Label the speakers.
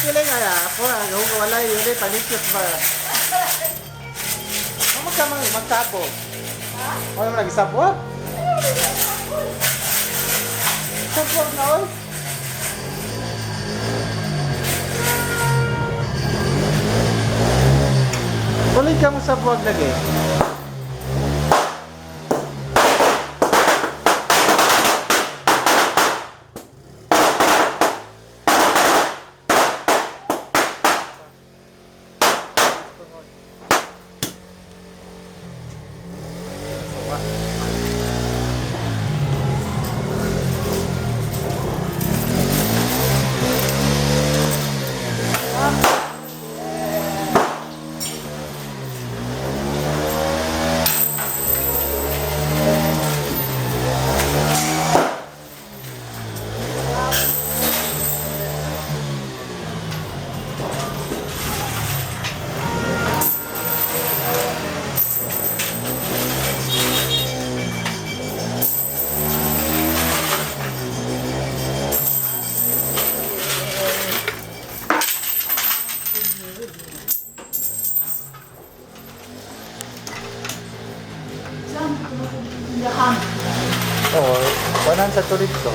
Speaker 1: kiling ay ako wala yun eh panikit ba. Ano ka magsabog? Ano mo nagsabog? Sabog na oy. Ulit ka mo sabog lagi. Oo, wanan sa turito.